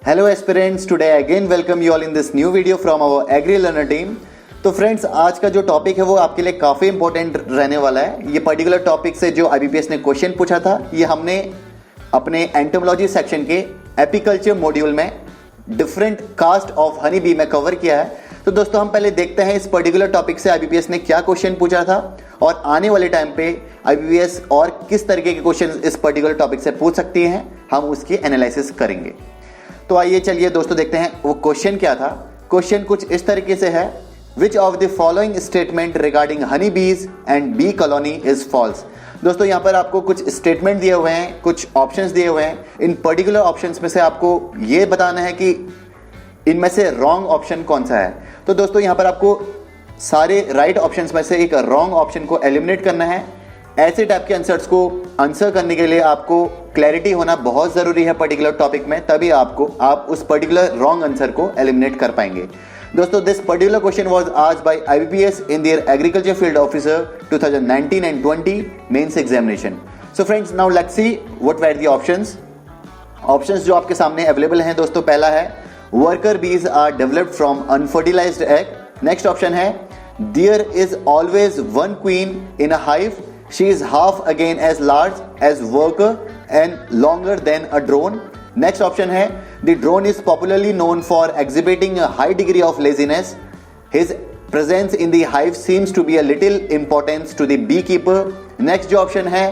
Hello aspirants, today I again welcome you all in this new video from our Agri Learner team। तो friends, आज का जो topic है वो आपके लिए काफ़ी इंपॉर्टेंट रहने वाला है। ये पर्टिकुलर टॉपिक से जो IBPS ने क्वेश्चन पूछा था, ये हमने अपने एंटोमोलॉजी सेक्शन के एपीकल्चर मॉड्यूल में different caste of honey B में कवर किया है। तो दोस्तों, हम पहले देखते हैं इस पर्टिकुलर टॉपिक से IBPS ने क्या क्वेश्चन पूछा था और आने वाले टाइम पे IBPS और किस तरीके के क्वेश्चन इस पर्टिकुलर टॉपिक से पूछ सकती हैं, हम उसकी एनालिसिस करेंगे। तो आइए चलिए दोस्तों देखते हैं वो क्वेश्चन क्या था। क्वेश्चन कुछ इस तरीके से है, which of the following statement regarding honey bees and bee colony is false. दोस्तों, यहाँ पर आपको कुछ स्टेटमेंट दिए हुए हैं, कुछ ऑप्शंस दिए हुए हैं। इन पर्टिकुलर ऑप्शंस में से आपको ये बताना है कि इनमें से रॉन्ग ऑप्शन कौन सा है। तो दोस्तों, यहाँ पर आपको सारे राइट ऑप्शंस में से एक रॉन्ग ऑप्शन को एलिमिनेट करना है। ऐसे टाइप के आंसर्स को आंसर करने के लिए आपको क्लैरिटी होना बहुत ज़रूरी है पर्टिकुलर टॉपिक में, तभी आप उस पर्टिकुलर रॉन्ग आंसर को एलिमिनेट कर पाएंगे। दोस्तों, this particular question was asked by IBPS in their agriculture field officer 2019 and 20 mains examination. So friends, now let's see what were the options. Options जो आपके सामने अवेलेबल हैं दोस्तों, पहला है worker bees are developed from unfertilised egg. Next option है there is always one queen in a hive, she is half again as large as worker and longer than a drone. Next option है the drone is popularly known for exhibiting a high degree of laziness. His presence in the hive seems to be a little importance to the beekeeper. Next जो option है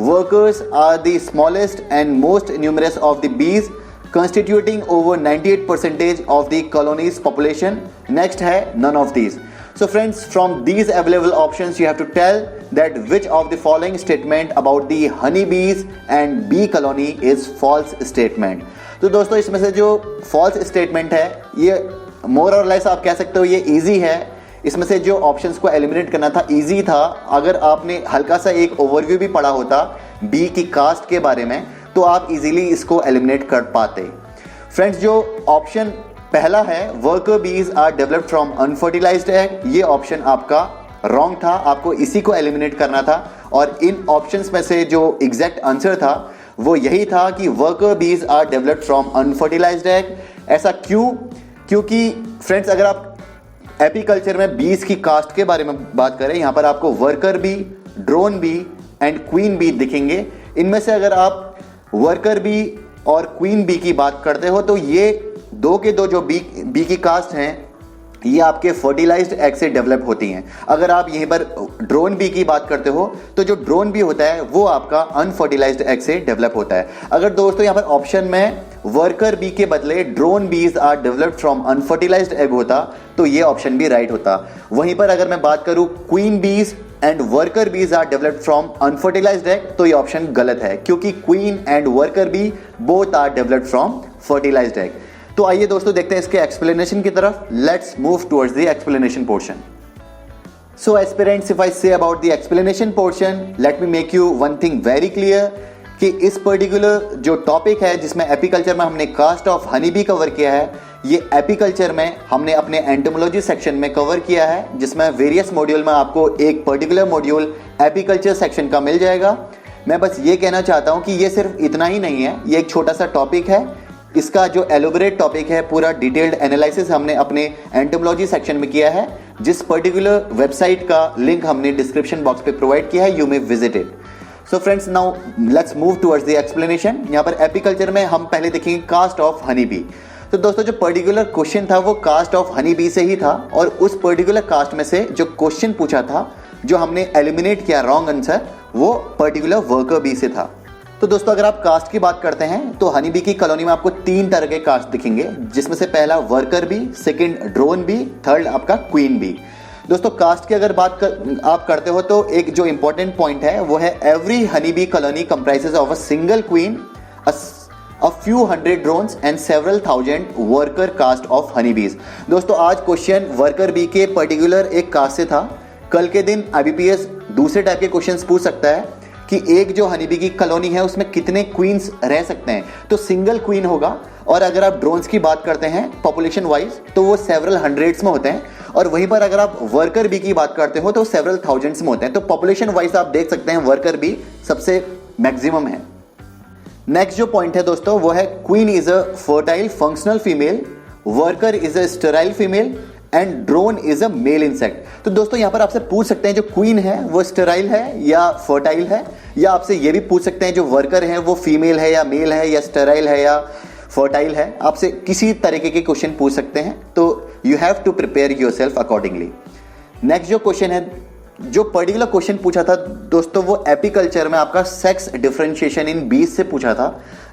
workers are the smallest and most numerous of the bees, constituting over 98% of the colony's population. Next है none of these. So friends, from these available options you have to tell that which of the following statement about the honey bees and bee colony is false statement. तो दोस्तों, इसमें से जो false statement है ये more or less आप कह सकते हो ये easy है। इसमें से जो ऑप्शंस को एलिमिनेट करना था easy था। अगर आपने हल्का सा एक ओवरव्यू भी पढ़ा होता बी की कास्ट के बारे में तो आप इजीली इसको एलिमिनेट कर पाते। फ्रेंड्स, जो ऑप्शन पहला है worker bees are developed from unfertilised egg, ये ऑप्शन आपका रॉन्ग था, आपको इसी को एलिमिनेट करना था। और इन ऑप्शंस में से जो एग्जैक्ट आंसर था वो यही था कि worker bees are developed from unfertilised egg. ऐसा क्यों? क्योंकि फ्रेंड्स, अगर आप एपीकल्चर में बीज की कास्ट के बारे में बात करें, यहाँ पर आपको worker bee, drone bee and queen bee दिखेंगे। इनमें से अगर आप वर्कर बी और क्वीन बी की बात करते हो तो ये दो के दो जो बी की कास्ट हैं ये आपके फर्टिलाइज्ड एग से डेवलप होती हैं। अगर आप यहीं पर ड्रोन बी की बात करते हो तो जो ड्रोन बी होता है वो आपका अनफर्टिलाइज्ड एग से डेवलप होता है। अगर दोस्तों यहाँ पर ऑप्शन में वर्कर बी के बदले drone bees are developed from unfertilised egg होता तो ये ऑप्शन भी राइट होता। वहीं पर अगर मैं बात करूं queen bees and worker bees are developed from unfertilised egg तो ये ऑप्शन गलत है, क्योंकि queen and worker bee both are developed from fertilised egg. तो आइए दोस्तों देखते हैं इसके एक्सप्लेनेशन की तरफ। Let's move towards the explanation portion. So aspirants, if I say about the explanation portion, let me make you one thing very clear कि इस पर्टिकुलर जो टॉपिक है जिसमें एपीकल्चर में हमने caste of honey bee cover किया है, ये एपीकल्चर में हमने अपने एंटोमोलॉजी सेक्शन में कवर किया है, जिसमें वेरियस मॉड्यूल में आपको एक पर्टिकुलर मॉड्यूल एपीकल्चर सेक्शन का मिल जाएगा। मैं बस ये कहना चाहता हूँ कि ये सिर्फ इतना ही नहीं है, ये एक छोटा सा टॉपिक है। इसका जो एलोबरेट टॉपिक है, पूरा डिटेल्ड एनालिसिस हमने अपने एंटोमोलॉजी सेक्शन में किया है, जिस पर्टिकुलर वेबसाइट का लिंक हमने डिस्क्रिप्शन बॉक्स पे प्रोवाइड किया है, you may visit it. So friends, now let's move towards the explanation. यहाँ पर एपीकल्चर में हम पहले देखेंगे कास्ट ऑफ हनी बी। तो दोस्तों, जो पर्टिकुलर क्वेश्चन था वो कास्ट ऑफ हनी बी से ही था, और उस पर्टिकुलर कास्ट में से जो क्वेश्चन पूछा था, जो हमने एलिमिनेट किया रॉन्ग आंसर, वो पर्टिकुलर वर्कर बी से था। तो दोस्तों, अगर आप कास्ट की बात करते हैं तो हनी बी की कॉलोनी में आपको 3 तरह के कास्ट दिखेंगे, जिसमें से पहला worker bee, second drone bee, third आपका क्वीन बी। दोस्तों, कास्ट की अगर आप करते हो तो एक जो इंपॉर्टेंट पॉइंट है वो है every honey bee colony comprises of a single queen, a few hundred drones and several thousand worker caste of honey bees। दोस्तों, आज क्वेश्चन वर्कर बी के पर्टिकुलर एक कास्ट से था। कल के दिन IBPS दूसरे टाइप के क्वेश्चंस पूछ सकता है कि एक जो हनी बी की कॉलोनी है उसमें कितने क्वींस रह सकते हैं, तो सिंगल क्वीन होगा। और अगर आप ड्रोन्स की बात करते हैं पॉपुलेशन वाइज तो वो सेवरल हंड्रेड्स में होते हैं, और वहीं पर अगर आप वर्कर बी की बात करते हो तो सेवरल थाउजेंड्स में होते हैं। तो पॉपुलेशन वाइज आप देख सकते हैं वर्कर बी सबसे मैक्सिमम है। नेक्स्ट जो पॉइंट है दोस्तों वो है queen is a fertile functional female, worker is a sterile female and drone is a male insect. तो दोस्तों यहां पर आपसे पूछ सकते हैं जो क्वीन है वो स्टेराइल है या फर्टाइल है, या आपसे ये भी पूछ सकते हैं जो वर्कर है वो फीमेल है या मेल है या स्टेराइल है या फर्टाइल है। आपसे किसी तरीके के क्वेश्चन पूछ सकते हैं, तो you have to prepare yourself accordingly. Next जो क्वेश्चन है, जो पर्टिकुलर क्वेश्चन पूछा था दोस्तों वो एपीकल्चर में आपका सेक्स डिफरेंशिएशन इन बीज से पूछा था,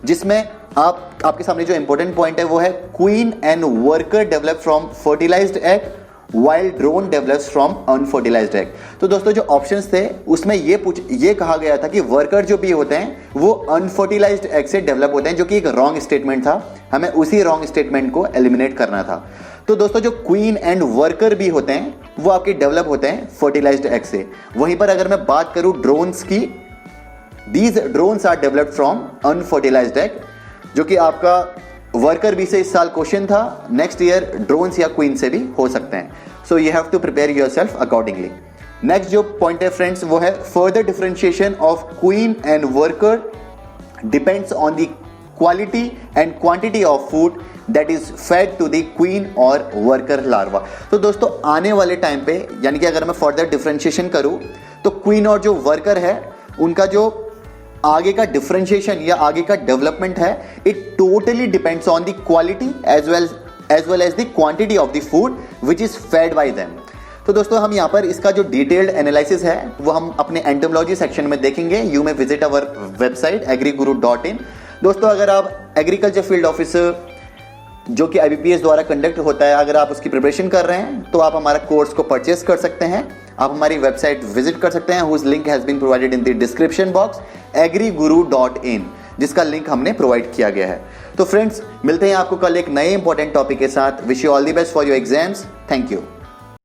जिसमें आपके सामने जो इंपॉर्टेंट पॉइंट है वो है queen and worker develop from fertilised egg while drone develops from unfertilised egg. तो दोस्तों जो ऑप्शंस थे उसमें ये कहा गया था कि वर्कर जो भी होते हैं वो अनफर्टिलाइज्ड एग से डेवलप होते हैं, जो कि एक रॉन्ग स्टेटमेंट था। हमें उसी रॉन्ग स्टेटमेंट को एलिमिनेट करना था। तो दोस्तों जो क्वीन एंड वर्कर भी होते हैं वो आपके डेवलप होते हैं फर्टिलाइज्ड एग से। वहीं पर अगर मैं बात करूं ड्रोन्स की, these drones are developed from unfertilised egg, जो कि आपका वर्कर बी से इस साल क्वेश्चन था, नेक्स्ट ईयर ड्रोन्स या क्वीन से भी हो सकते हैं। So you have to prepare yourself accordingly. Next जो पॉइंट है फ्रेंड्स वो है further differentiation of queen and worker depends on the quality and quantity of food that is fed to the queen और वर्कर लार्वा। तो दोस्तों आने वाले time पे, यानी कि अगर मैं फर्दर डिफरेंशिएशन करूं तो क्वीन और जो वर्कर है उनका जो आगे का डिफरेंशिएशन या आगे का डेवलपमेंट है, it totally depends on the quality as well as the quantity of the food which is fed by them. तो दोस्तों हम यहाँ पर इसका जो डिटेल्ड एनालिसिस है वो हम अपने एंटोमोलॉजी सेक्शन में देखेंगे। You may visit our website agriguru.in। दोस्तों अगर आप एग्रीकल्चर फील्ड ऑफिसर जो कि IBPS द्वारा कंडक्ट होता है, अगर आप उसकी प्रिपरेशन कर रहे हैं तो आप हमारा कोर्स को परचेस कर सकते हैं। आप हमारी वेबसाइट विजिट कर सकते हैं, whose link has been provided in the description box agriguru.in, जिसका लिंक हमने प्रोवाइड किया गया है। तो फ्रेंड्स मिलते हैं आपको कल एक नए इंपॉर्टेंट टॉपिक के साथ। Wish you all the best for your exams. Thank you.